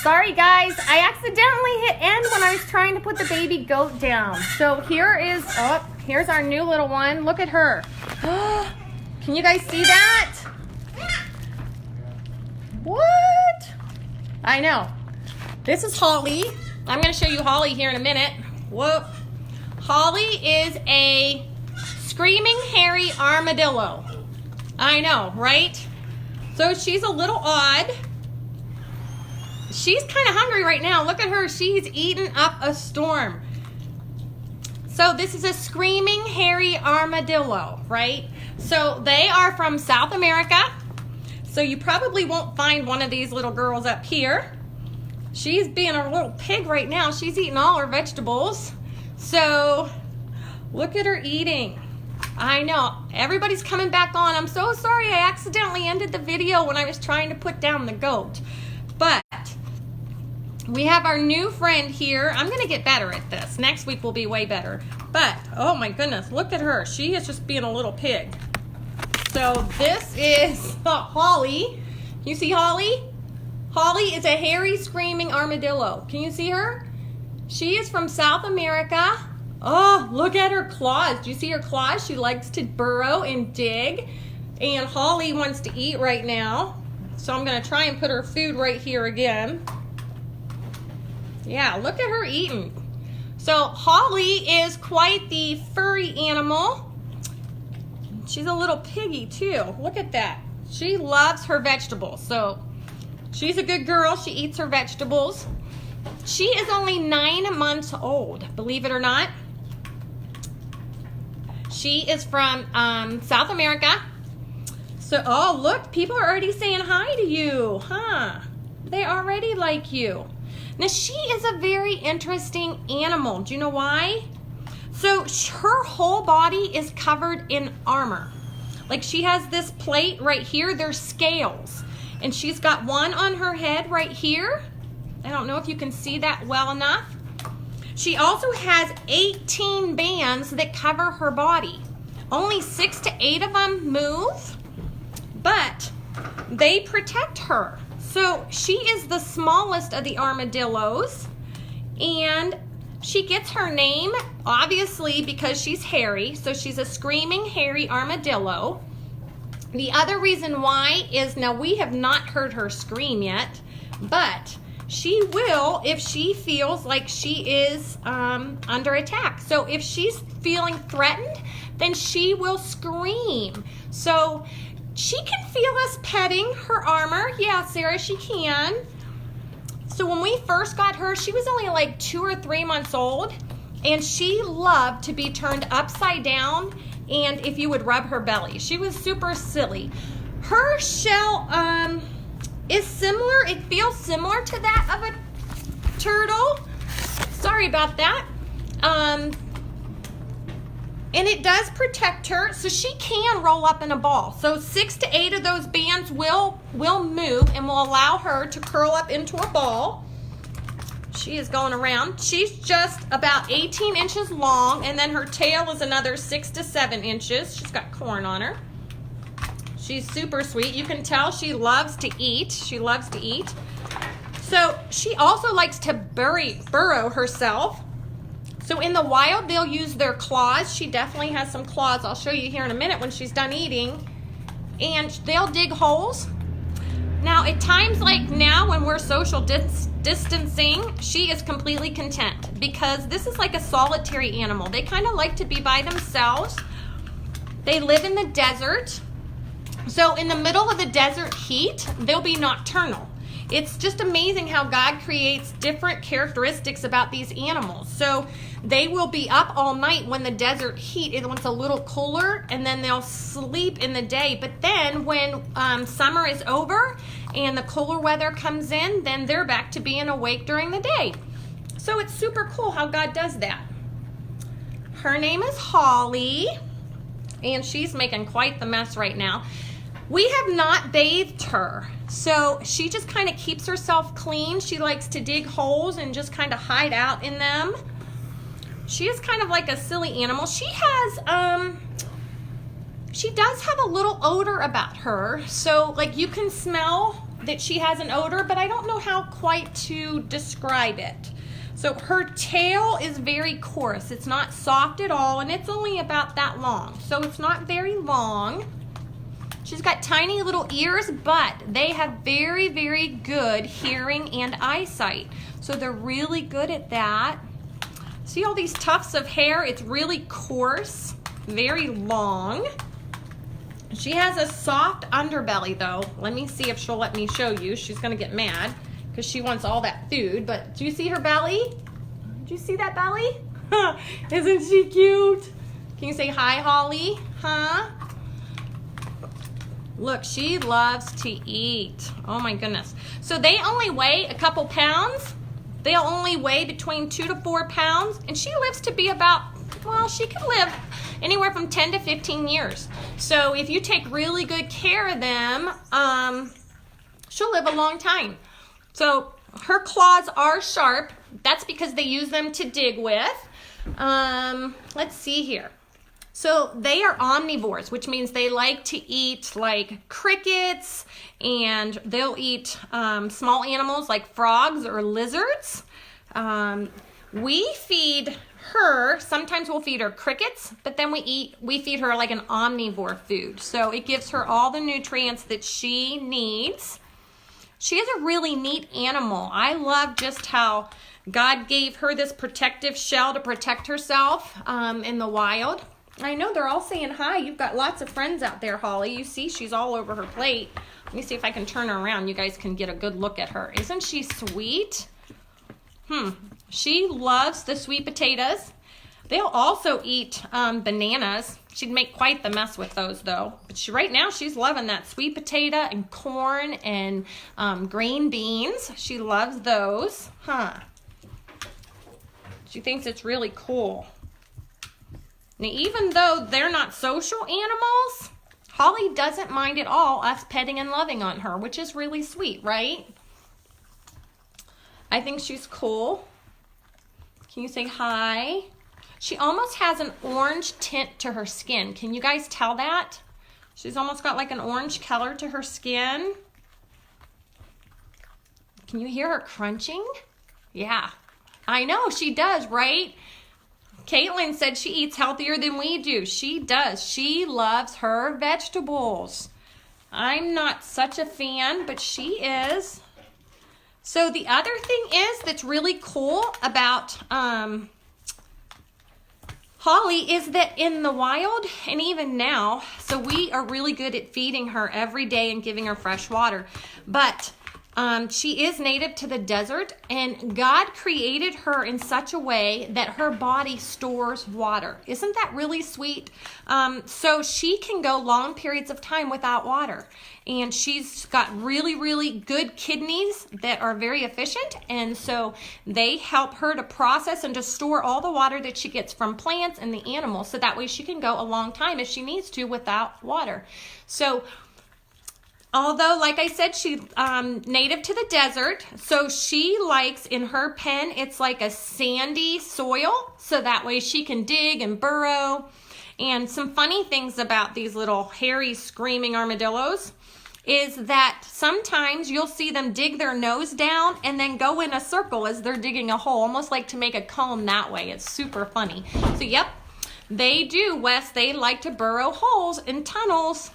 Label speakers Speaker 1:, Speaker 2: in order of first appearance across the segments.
Speaker 1: Sorry guys, I accidentally hit end when I was trying to put the baby goat down. So here's our new little one. Look at her. Can you guys see that? What? I know. This is Holly. I'm going to show you Holly here in a minute. Whoop. Holly is a Screaming Hairy Armadillo. I know, right? So she's a little odd. She's kind of hungry right now. Look at her. She's eaten up a storm. So this is a Screaming Hairy Armadillo, right? So they are from South America. So you probably won't find one of these little girls up here. She's being a little pig right now. She's eating all her vegetables. So look at her eating. I know. Everybody's coming back on. I'm so sorry I accidentally ended the video when I was trying to put down the goat. But we have our new friend here. I'm going to get better at this. Next week will be way better. But, oh my goodness, look at her. She is just being a little pig. So this is Holly. You see Holly? Holly is a hairy, screaming armadillo. Can you see her? She is from South America. Oh, look at her claws. Do you see her claws? She likes to burrow and dig. And Holly wants to eat right now. So I'm going to try and put her food right here again. Yeah, look at her eating. So Holly is quite the furry animal. She's a little piggy too. Look at that. She loves her vegetables. So she's a good girl. She eats her vegetables. She is only 9 months old, believe it or not. She is from South America. So, oh, look, people are already saying hi to you, huh? They already like you. Now, she is a very interesting animal. Do you know why? So, her whole body is covered in armor. Like, she has this plate right here. There's scales. And she's got one on her head right here. I don't know if you can see that well enough. She also has 18 bands that cover her body. Only 6 to 8 of them move, but they protect her. So she is the smallest of the armadillos, and she gets her name, obviously, because she's hairy. So she's a Screaming Hairy Armadillo. The other reason why is, now we have not heard her scream yet, but she will if she feels like she is under attack. So if she's feeling threatened, then she will scream. So she can feel us petting her armor. Yeah, Sarah, she can. So when we first got her, she was only like 2 or 3 months old, and she loved to be turned upside down, and if you would rub her belly. She was super silly. Her shell is similar. It feels similar to that of a turtle. Sorry about that. And it does protect her, so she can roll up in a ball. So 6 to 8 of those bands will move and will allow her to curl up into a ball. She is going around. She's just about 18 inches long, and then her tail is another 6 to 7 inches. She's got corn on her. She's super sweet. You can tell she loves to eat. She loves to eat. So she also likes to burrow herself. So in the wild, they'll use their claws. She definitely has some claws. I'll show you here in a minute when she's done eating. And they'll dig holes. Now, at times like now when we're social distancing, she is completely content because this is like a solitary animal. They kind of like to be by themselves. They live in the desert. So in the middle of the desert heat, they'll be nocturnal. It's just amazing how God creates different characteristics about these animals. So they will be up all night when the desert heat is when it's a little cooler, and then they'll sleep in the day. But then when summer is over and the cooler weather comes in, then they're back to being awake during the day. So it's super cool how God does that. Her name is Holly, and she's making quite the mess right now. We have not bathed her, so she just kind of keeps herself clean. She likes to dig holes and just kind of hide out in them. She is kind of like a silly animal. She does have a little odor about her. So like you can smell that she has an odor, but I don't know how quite to describe it. So her tail is very coarse. It's not soft at all, and it's only about that long. So it's not very long. She's got tiny little ears, but they have very, very good hearing and eyesight. So they're really good at that. See all these tufts of hair? It's really coarse, very long. She has a soft underbelly though. Let me see if she'll let me show you. She's gonna get mad because she wants all that food, but do you see her belly? Do you see that belly? Isn't she cute? Can you say hi, Holly? Huh? Look, she loves to eat. Oh my goodness. So they only weigh a couple pounds. They'll only weigh between 2 to 4 pounds. And she lives to be about, well, she can live anywhere from 10 to 15 years. So if you take really good care of them, she'll live a long time. So her claws are sharp. That's because they use them to dig with. Let's see here. So they are omnivores, which means they like to eat like crickets, and they'll eat small animals like frogs or lizards. We feed her, sometimes we'll feed her crickets, but then we feed her like an omnivore food. So it gives her all the nutrients that she needs. She is a really neat animal. I love just how God gave her this protective shell to protect herself in the wild. I know they're all saying hi. You've got lots of friends out there, Holly. You see she's all over her plate. Let me see if I can turn her around. You guys can get a good look at her. Isn't she sweet? She loves the sweet potatoes. They'll also eat bananas. She'd make quite the mess with those though. But right now she's loving that sweet potato and corn and green beans. She loves those. She thinks it's really cool. Now, even though they're not social animals, Holly doesn't mind at all us petting and loving on her, which is really sweet, right? I think she's cool. Can you say hi? She almost has an orange tint to her skin. Can you guys tell that? She's almost got like an orange color to her skin. Can you hear her crunching? Yeah, I know she does, right? Caitlin said she eats healthier than we do. She does. She loves her vegetables. I'm not such a fan, but she is. So the other thing is that's really cool about Holly is that in the wild and even now, so we are really good at feeding her every day and giving her fresh water, but she is native to the desert, and God created her in such a way that her body stores water. Isn't that really sweet? So she can go long periods of time without water. And she's got really, really good kidneys that are very efficient. And so they help her to process and to store all the water that she gets from plants and the animals. So that way she can go a long time if she needs to without water. So although, like I said, she's native to the desert, so she likes, in her pen, it's like a sandy soil, so that way she can dig and burrow. And some funny things about these little hairy screaming armadillos is that sometimes you'll see them dig their nose down and then go in a circle as they're digging a hole, almost like to make a cone that way. It's super funny. So, yep, they do, Wes. They like to burrow holes in tunnels.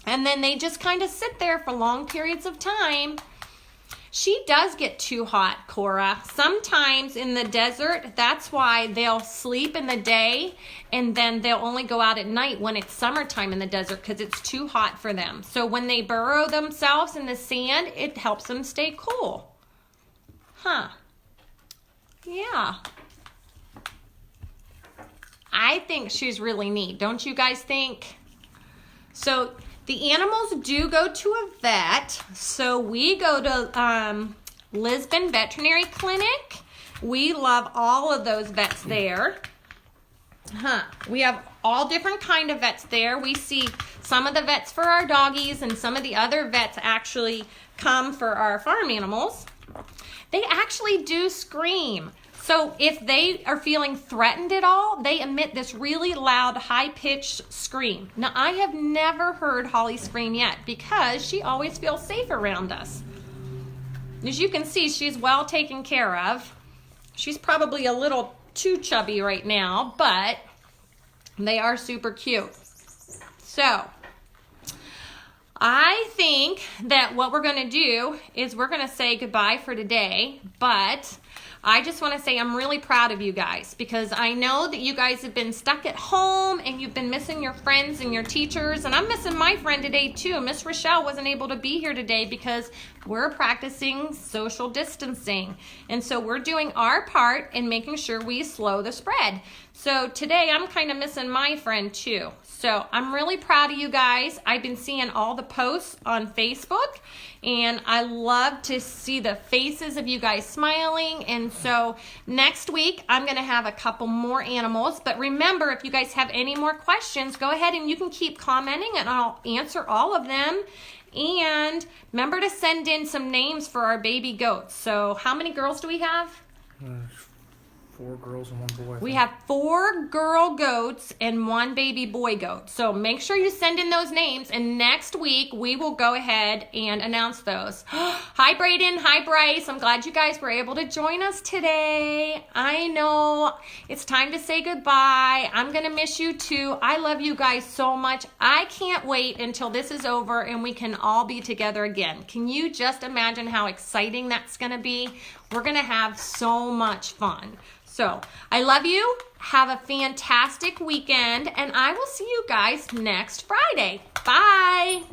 Speaker 1: And then they just kind of sit there for long periods of time. She does get too hot, Cora. Sometimes in the desert, that's why they'll sleep in the day and then they'll only go out at night when it's summertime in the desert because it's too hot for them. So when they burrow themselves in the sand, it helps them stay cool. Yeah. I think she's really neat. Don't you guys think? So the animals do go to a vet. So we go to Lisbon Veterinary Clinic. We love all of those vets there. We have all different kind of vets there. We see some of the vets for our doggies and some of the other vets actually come for our farm animals. They actually do scream. So if they are feeling threatened at all, they emit this really loud, high-pitched scream. Now, I have never heard Holly scream yet because she always feels safe around us. As you can see, she's well taken care of. She's probably a little too chubby right now, but they are super cute. So I think that what we're going to do is we're going to say goodbye for today, but I just want to say I'm really proud of you guys because I know that you guys have been stuck at home and you've been missing your friends and your teachers, and I'm missing my friend today too. Miss Rochelle wasn't able to be here today because we're practicing social distancing, and so we're doing our part in making sure we slow the spread. So today I'm kind of missing my friend too. So I'm really proud of you guys. I've been seeing all the posts on Facebook, and I love to see the faces of you guys smiling. And so next week, I'm going to have a couple more animals. But remember, if you guys have any more questions, go ahead and you can keep commenting, and I'll answer all of them. And remember to send in some names for our baby goats. So how many girls do we have?
Speaker 2: 4 girls and 1 boy.
Speaker 1: We have 4 girl goats and 1 baby boy goat. So make sure you send in those names, and next week we will go ahead and announce those. Hi Brayden, hi Bryce. I'm glad you guys were able to join us today. I know it's time to say goodbye. I'm gonna miss you too. I love you guys so much. I can't wait until this is over and we can all be together again. Can you just imagine how exciting that's gonna be? We're gonna have so much fun. So I love you. Have a fantastic weekend, and I will see you guys next Friday. Bye.